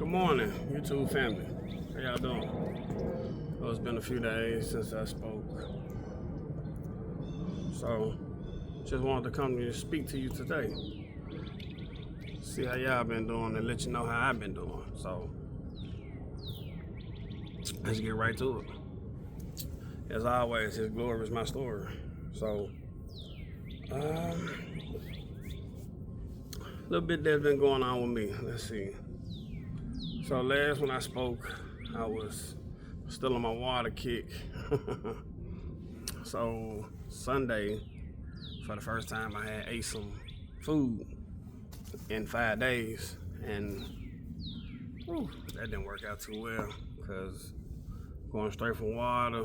Good morning, YouTube family. How y'all doing? Well, it's been a few days since I spoke. So, just wanted to come to speak to you today. See how y'all been doing and let you know how I've been doing. So, let's get right to it. As always, His glory is my story. So, a little bit that's been going on with me. Let's see. So last when I spoke, I was still on my water kick. So Sunday, for the first time, I had ate some food in 5 days, and that didn't work out too well because going straight from water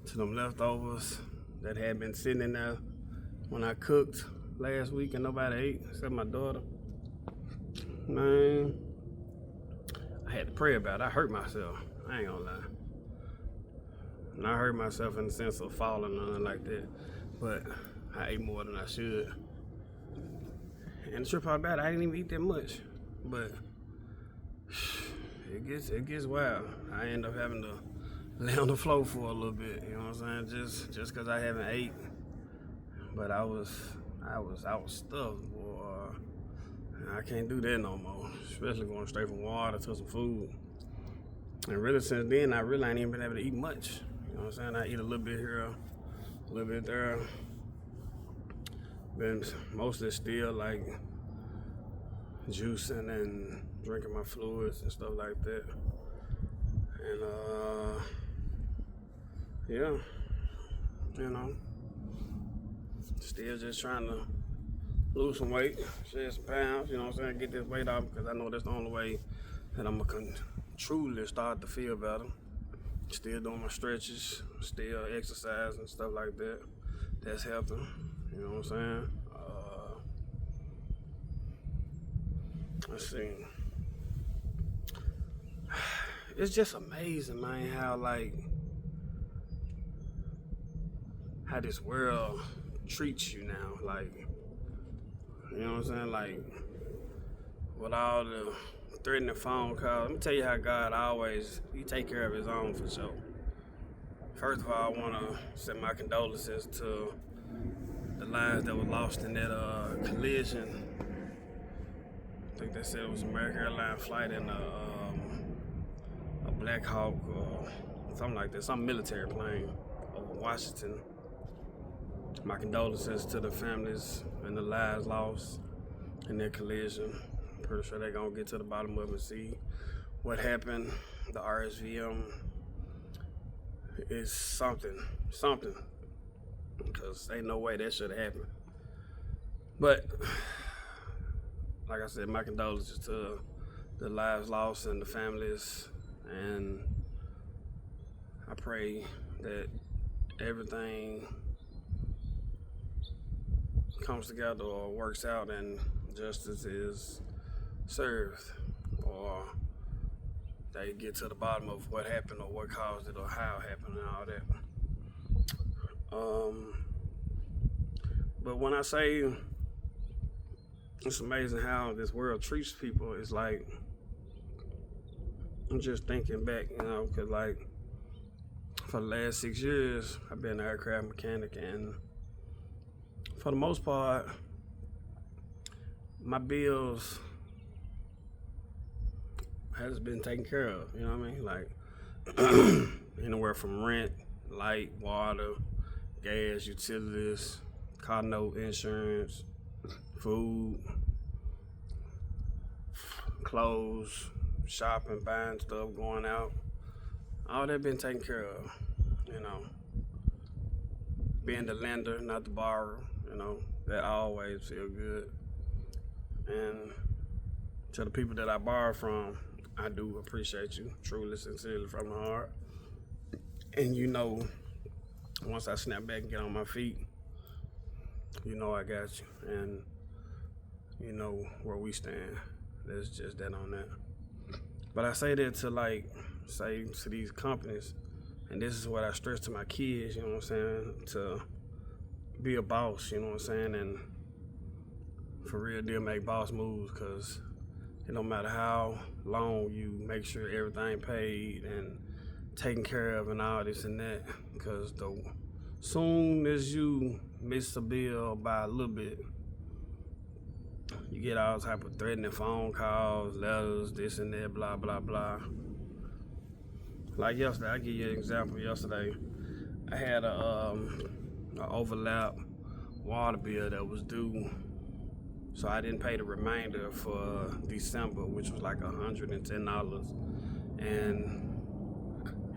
to them leftovers that had been sitting in there when I cooked last week and nobody ate except my daughter. Man, I had to pray about it. I hurt myself. I ain't gonna lie. And I hurt myself in the sense of falling or nothing like that. But I ate more than I should. And the trip part about it, I didn't even eat that much. But it gets wild. I end up having to lay on the floor for a little bit, you know what I'm saying? Just cause I haven't ate. But I was stuffed, boy. I can't do that no more. Especially going straight from water to some food. And really since then, I really ain't even been able to eat much. You know what I'm saying? I eat a little bit here, a little bit there. Been mostly still like juicing and drinking my fluids and stuff like that. And yeah, you know, still just trying to lose some weight, shed some pounds, you know what I'm saying? Get this weight off because I know that's the only way that I'm gonna truly start to feel better. Still doing my stretches, still exercising and stuff like that. That's helping, you know what I'm saying? Let's see. It's just amazing, man, how this world treats you now. Like, you know what I'm saying? Like, with all the threatening phone calls, let me tell you how God always, He take care of His own for sure. First of all, I want to send my condolences to the lives that were lost in that collision. I think they said it was an American Airlines flight and a Black Hawk or something like that, some military plane over Washington. My condolences to the families and the lives lost in that collision. I'm pretty sure they're gonna get to the bottom of it and see what happened. The RSVM is something, because ain't no way that should have happened. But like I said, my condolences to the lives lost and the families, and I pray that everything comes together or works out and justice is served, or they get to the bottom of what happened or what caused it or how it happened and all that. But when I say it's amazing how this world treats people, it's like, I'm just thinking back, you know, because like for the last 6 years, I've been an aircraft mechanic, and for the most part, my bills has been taken care of, you know what I mean? Like anywhere from rent, light, water, gas, utilities, car note, insurance, food, clothes, shopping, buying stuff, going out. All that been taken care of, you know. Being the lender, not the borrower, you know, that always feel good. And to the people that I borrow from, I do appreciate you, truly, sincerely, from the heart. And you know, once I snap back and get on my feet, you know I got you, and you know where we stand. There's just that on that. But I say that to say to these companies, and this is what I stress to my kids, you know what I'm saying, to be a boss, you know what I'm saying, and for real deal make boss moves, because It don't matter how long you make sure everything paid and taken care of and all this and that, because the soon as you miss a bill by a little bit, you get all type of threatening phone calls, letters, this and that, blah blah blah. Like yesterday, I give you an example. Yesterday, I had a overlap water bill that was due, so I didn't pay the remainder for December, which was like $110. And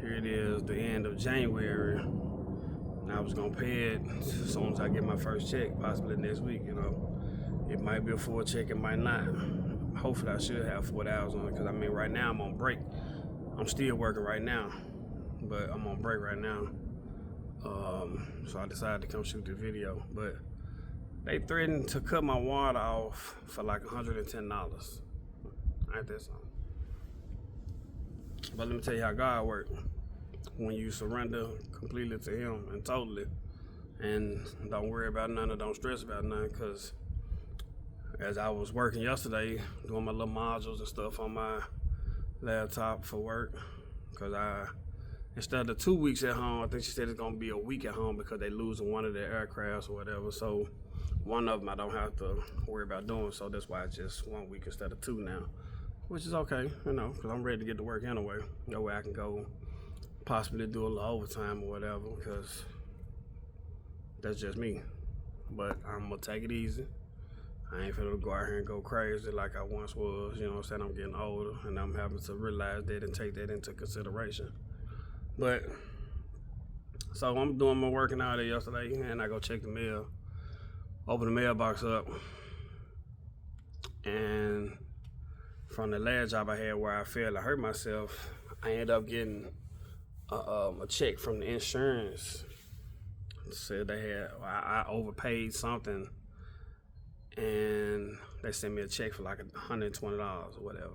here it is, the end of January, and I was gonna pay it as soon as I get my first check, possibly next week. You know, it might be a full check, it might not. Hopefully, I should have 40 hours on it, because I mean, right now I'm on break. I'm still working right now, but I'm on break right now. So I decided to come shoot the video. But they threatened to cut my water off for like $110. Ain't that something? But let me tell you how God works. When you surrender completely to Him and totally, and don't worry about nothing, or don't stress about nothing, because as I was working yesterday, doing my little modules and stuff on my laptop for work, because instead of the 2 weeks at home, I think she said it's gonna be a week at home because they losing one of their aircrafts or whatever. So one of them I don't have to worry about doing. So that's why it's just 1 week instead of 2 now, which is okay, you know, because I'm ready to get to work anyway. That way I can go possibly do a little overtime or whatever, because that's just me. But I'm gonna take it easy. I ain't finna go out here and go crazy like I once was. You know what I'm saying? I'm getting older, and I'm having to realize that and take that into consideration. But, so I'm doing my working out there yesterday, and I go check the mail, open the mailbox up, and from the last job I had where I fell, I hurt myself, I ended up getting a check from the insurance. Said they had, I overpaid something, and they sent me a check for like $120 or whatever.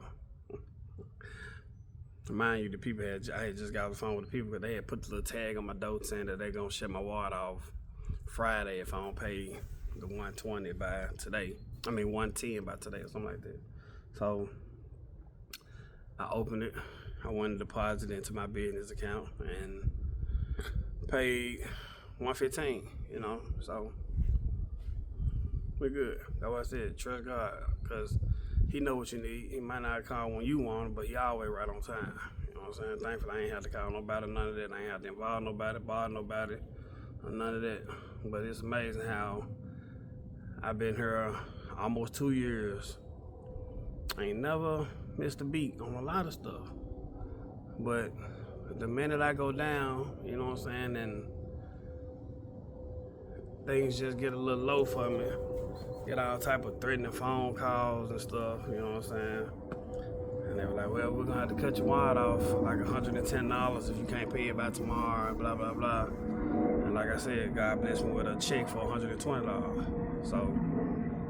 Mind you, the people I had just got on the phone with the people, because they had put the little tag on my door saying that they're gonna shut my water off Friday if I don't pay the $120 by today. I mean $110 by today or something like that. So I opened it. I went and deposited into my business account and paid $115. You know, so we're good. That's what I said. Trust God, because He know what you need. He might not call when you want him, but He always right on time. You know what I'm saying? Thankfully, I ain't have to call nobody, none of that. I ain't have to involve nobody, bother nobody, or none of that. But it's amazing how I've been here almost 2 years. I ain't never missed a beat on a lot of stuff. But the minute I go down, you know what I'm saying, and things just get a little low for me. Get all type of threatening phone calls and stuff, you know what I'm saying? And they were like, well, we're gonna have to cut your water off for like $110 if you can't pay it by tomorrow, blah, blah, blah. And like I said, God blessed me with a check for $120. So,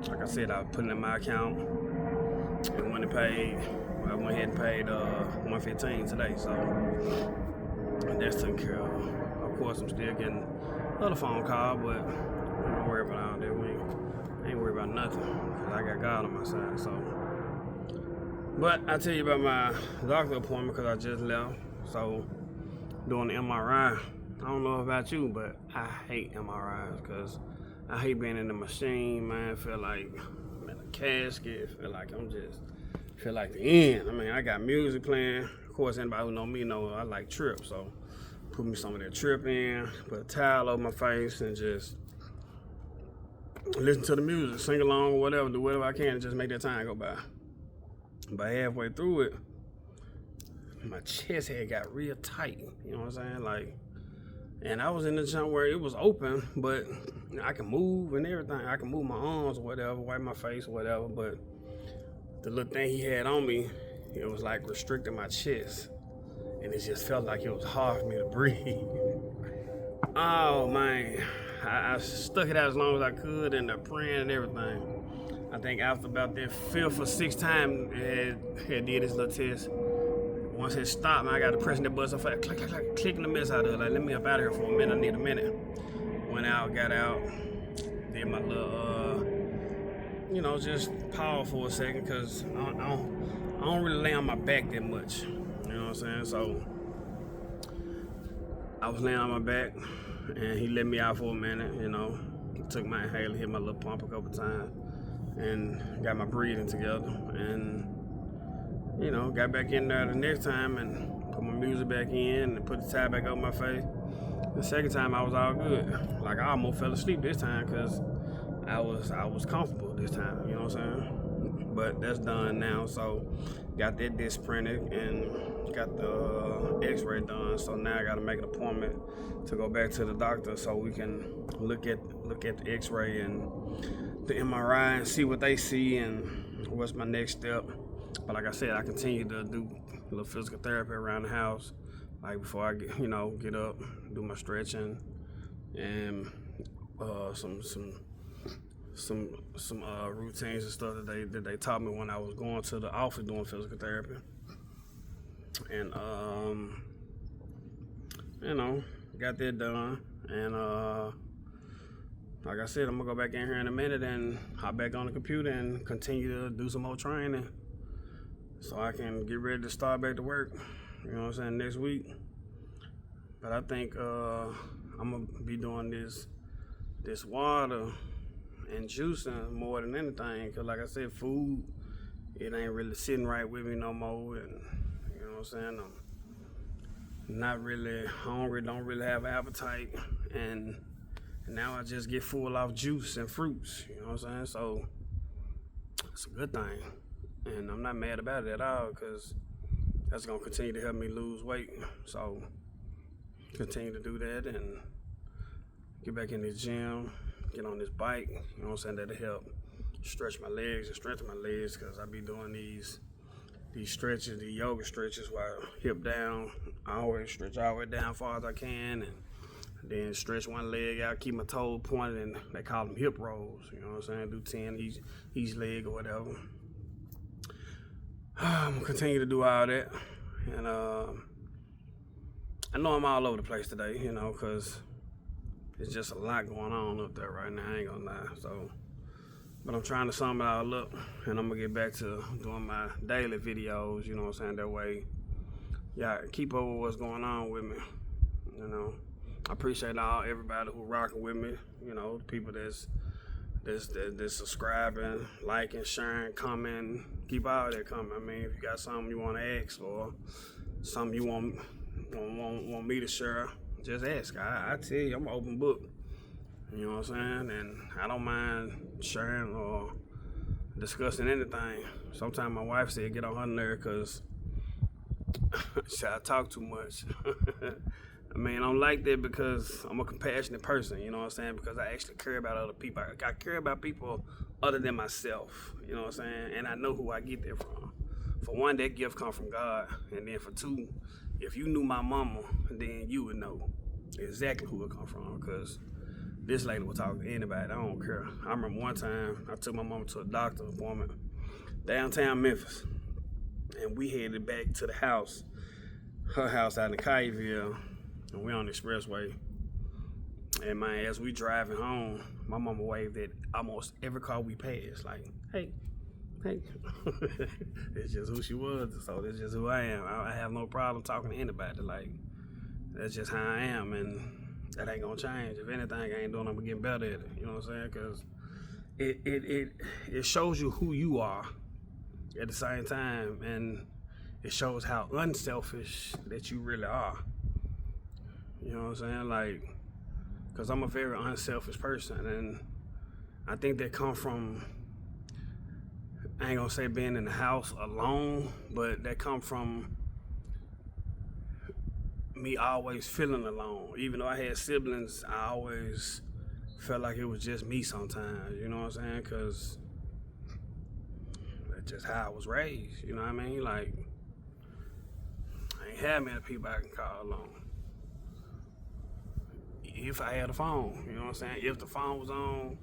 like I said, I put it in my account, and when it paid, I went ahead and paid $115 today, so that's taken care of. Of course, I'm still getting another phone call, but I don't worry about all that. I ain't worried about nothing, because I got God on my side. So, but I tell you about my doctor appointment, because I just left. So, doing the MRI. I don't know about you, but I hate MRIs, because I hate being in the machine, man. Feel like I'm in a casket. Feel like feel like the end. I mean, I got music playing. Of course, anybody who know me know I like Trip, so put me some of that Trip in, put a towel over my face, and just listen to the music, sing along, or whatever, do whatever I can to just make that time go by. But halfway through it, my chest had got real tight, you know what I'm saying? Like, and I was in the jump where it was open, but I can move and everything. I can move my arms or whatever, wipe my face or whatever, but the little thing he had on me, it was like restricting my chest. And it just felt like it was hard for me to breathe. Oh man, I stuck it out as long as I could, and the praying and everything. I think after about that 5th or 6th time it did this little test. Once it stopped, man, I got to pressing the button, so I click, click, click, clicking the mess out of it. Like, let me up out of here for a minute. I need a minute. Went out, got out, did my little just pause for a second because I don't really lay on my back that much. You know what I'm saying? So I was laying on my back, and he let me out for a minute. Took my inhaler, hit my little pump a couple times, and got my breathing together. And got back in there the next time and put my music back in and put the tie back on my face. The second time I was all good. Like I almost fell asleep this time because I was comfortable this time. You know what I'm saying? But that's done now. So got that disc printed and got the X-ray done. So now I got to make an appointment to go back to the doctor so we can look at the X-ray and the MRI and see what they see and what's my next step. But like I said, I continue to do a little physical therapy around the house, like before I get up, do my stretching and some routines and stuff that they taught me when I was going to the office doing physical therapy. And got that done. And like I said, I'm gonna go back in here in a minute and hop back on the computer and continue to do some more training so I can get ready to start back to work, you know what I'm saying, next week. But I think I'm gonna be doing this water and juicing more than anything, because like I said, food, it ain't really sitting right with me no more. And you know what I'm saying, I'm not really hungry, don't really have appetite, and now I just get full off juice and fruits, you know what I'm saying. So it's a good thing, and I'm not mad about it at all, because that's gonna continue to help me lose weight. So continue to do that and get back in the gym, get on this bike, you know what I'm saying. That'll help stretch my legs and strengthen my legs, because I be doing these stretches, the yoga stretches, while hip down. I always stretch all the way down as far as I can, and then stretch one leg out, keep my toes pointed, and they call them hip rolls, you know what I'm saying. Do 10 each leg or whatever. I'm gonna continue to do all that, and I know I'm all over the place today, because it's just a lot going on up there right now, I ain't gonna lie. So, but I'm trying to sum it all up, and I'm gonna get back to doing my daily videos, you know what I'm saying. That way, yeah, keep up with what's going on with me, I appreciate everybody who rocking with me, the people that's subscribing, liking, sharing, commenting. Keep all that coming. I mean, if you got something you want to ask or something you want me to share, just ask. I tell you, I'm an open book. You know what I'm saying? And I don't mind sharing or discussing anything. Sometimes my wife said get on her nerve because I talk too much. I mean, I'm like that because I'm a compassionate person, you know what I'm saying? Because I actually care about other people. I care about people other than myself, you know what I'm saying? And I know who I get that from. For one, that gift comes from God. And then for two, if you knew my mama, then you would know exactly who it come from, because this lady will talk to anybody. I don't care. I remember one time I took my mama to a doctor appointment downtown Memphis, and we headed back to the house, her house out in Kyville, and we on the expressway. And man, as we driving home, my mama waved at almost every car we passed, like, hey. It's just who she was, so that's just who I am. I have no problem talking to anybody. Like, that's just how I am, and that ain't gonna change. If anything, I ain't doing, I'm gonna get better at it. You know what I'm saying? Because it shows you who you are at the same time, and it shows how unselfish that you really are. You know what I'm saying? Like, because I'm a very unselfish person, and I think that come from, I ain't gonna say being in the house alone, but that come from me always feeling alone. Even though I had siblings, I always felt like it was just me sometimes, you know what I'm saying? Because that's just how I was raised, you know what I mean? Like, I ain't had many people I can call alone. If I had a phone, you know what I'm saying? If the phone was on,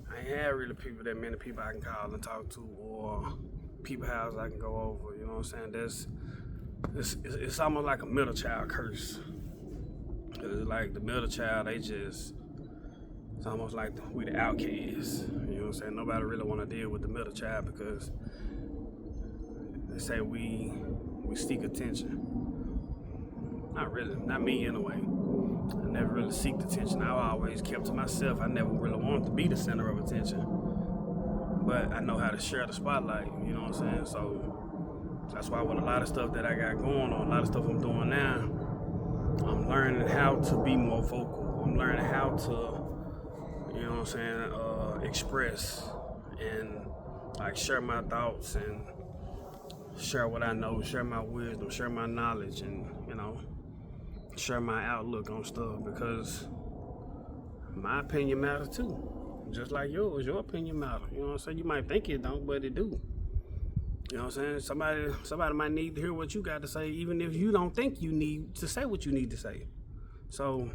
I ain't had really many people I can call and talk to, or people house I can go over, you know what I'm saying? It's almost like a middle child curse. It's like the middle child, they just It's almost like we the outcasts. You know what I'm saying? Nobody really want to deal with the middle child because they say we seek attention. Not really, not me anyway. I never really seeked attention. I always kept to myself. I never really wanted to be the center of attention. But I know how to share the spotlight, you know what I'm saying? So that's why with a lot of stuff that I got going on, a lot of stuff I'm doing now, I'm learning how to be more vocal. I'm learning how to, you know what I'm saying, express and like share my thoughts and share what I know, share my wisdom, share my knowledge, and, you know, share my outlook on stuff, because my opinion matters too. Just like yours, your opinion matters. You know what I'm saying? You might think it don't, but it do. You know what I'm saying? Somebody might need to hear what you got to say, even if you don't think you need to say what you need to say. So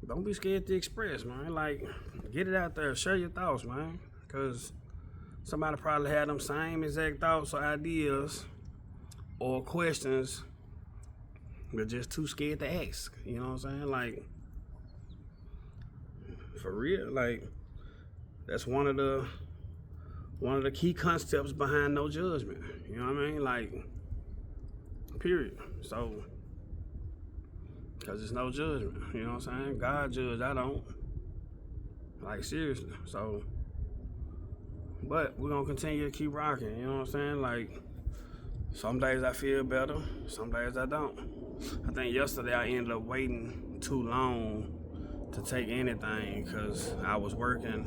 don't be scared to express, man. Like, get it out there, share your thoughts, man. Because somebody probably had them same exact thoughts or ideas or questions, but just too scared to ask. You know what I'm saying? Like, for real, like, that's one of the key concepts behind no judgment. You know what I mean? Like, period. So, because it's no judgment. You know what I'm saying? God judge, I don't. Like, seriously. So, but we're going to continue to keep rocking. You know what I'm saying? Like, some days I feel better, some days I don't. I think yesterday I ended up waiting too long to take anything because I was working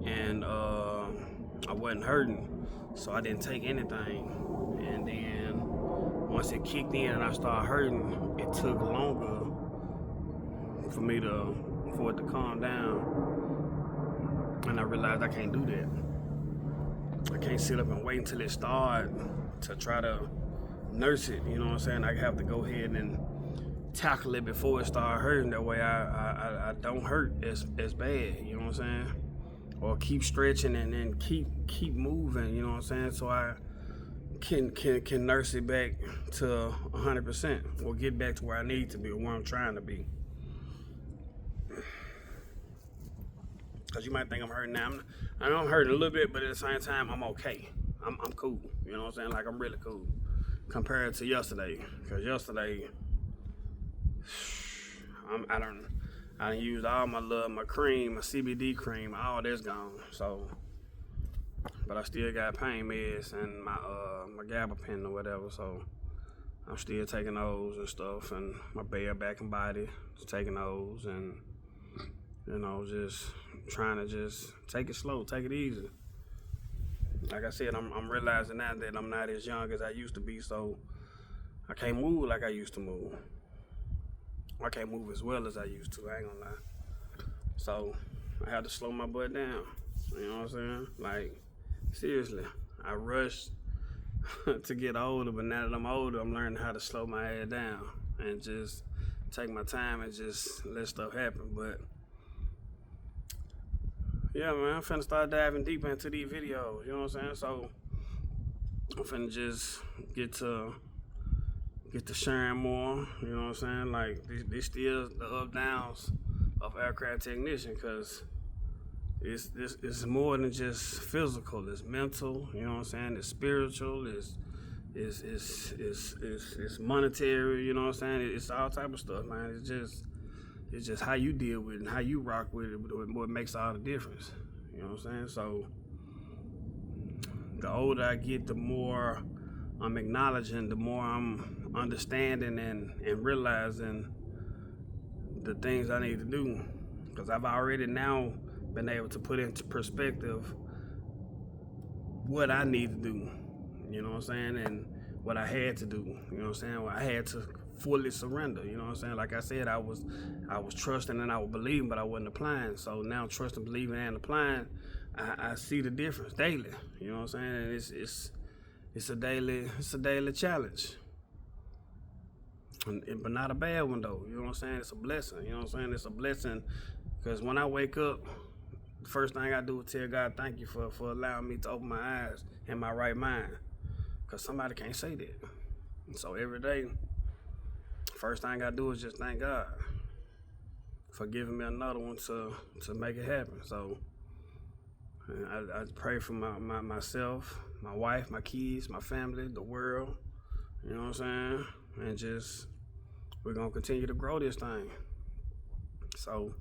and I wasn't hurting, so I didn't take anything. And then once it kicked in and I started hurting, it took longer for it to calm down. And I realized I can't do that. I can't sit up and wait until it starts to try to nurse it. You know what I'm saying? I have to go ahead and tackle it before it starts hurting. That way I don't hurt as bad. You know what I'm saying? Or keep stretching and then keep moving. You know what I'm saying? So I can nurse it back to 100%, or get back to where I need to be, or where I'm trying to be. Because you might think I'm hurting now. I know I'm hurting a little bit, but at the same time, I'm okay. I'm cool. You know what I'm saying? Like, I'm really cool compared to yesterday. Because yesterday, I done used all my cream, my CBD cream, all that's gone. So, but I still got pain meds and my gabapentin or whatever. So I'm still taking those and stuff, and my back and body taking those, and you know, just trying to just take it slow, take it easy. Like I said, I'm realizing now that I'm not as young as I used to be, so I can't move like I used to move. I can't move as well as I used to, I ain't gonna lie. So I had to slow my butt down. You know what I'm saying? Like, seriously, I rushed to get older, but now that I'm older, I'm learning how to slow my ass down and just take my time and just let stuff happen. But yeah, man, I'm finna start diving deeper into these videos, you know what I'm saying? So I'm finna just get to sharing more, you know what I'm saying? Like, this still the up downs of aircraft technician, because it's more than just physical. It's mental, you know what I'm saying? It's spiritual, it's monetary, you know what I'm saying? It's all type of stuff, man. It's just how you deal with it and how you rock with it what makes all the difference. You know what I'm saying? So the older I get, the more I'm acknowledging, the more I'm understanding and realizing the things I need to do. Because I've already now been able to put into perspective what I need to do. You know what I'm saying? And what I had to do. You know what I'm saying? Well, I had to fully surrender. You know what I'm saying? Like I said, I was trusting and I was believing, but I wasn't applying. So now trusting, believing, and applying, I see the difference daily. You know what I'm saying? And it's a daily challenge. But not a bad one though. You know what I'm saying? It's a blessing. You know what I'm saying? It's a blessing, because when I wake up, the first thing I do is tell God thank you for allowing me to open my eyes in my right mind. Because somebody can't say that. And so every day, first thing I do is just thank God for giving me another one to make it happen. So I pray for myself, my wife, my kids, my family, the world. You know what I'm saying? And just we're gonna continue to grow this thing. So,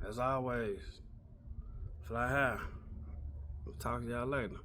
as always, fly high. Talk to y'all later.